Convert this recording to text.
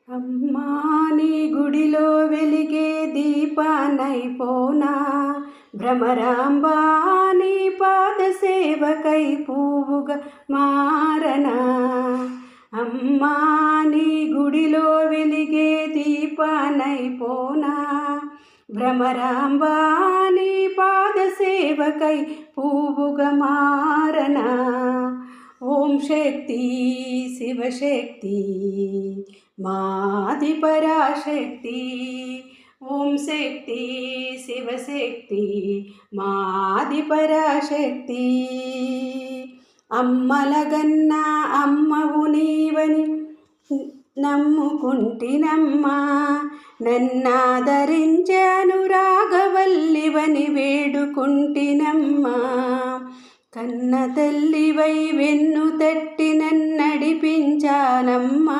అమ్మా నీ గుడిలో వెలిగే దీపానైపోనా, భ్రమరాంబా నీ పాద సేవకై పువ్వుగా మారనా. అమ్మా నీ గుడిలో వెలిగే దీపానైపోనా, భ్రమరాంబా నీ పాద సేవకై పువ్వుగా మారనా. ఓం శక్తి శివశక్తి మాది పరాశక్తి, ఓం శక్తి శివశక్తి మాది పరాశక్తి. అమ్మలగన్న అమ్మవు నీవని నమ్ముకుంటినమ్మా, నన్నాదరించే అనురాగవల్లివని వేడుకుంటినమ్మా. కన్న తల్లివై వెన్ను తట్టి నన్నడిపించానమ్మా.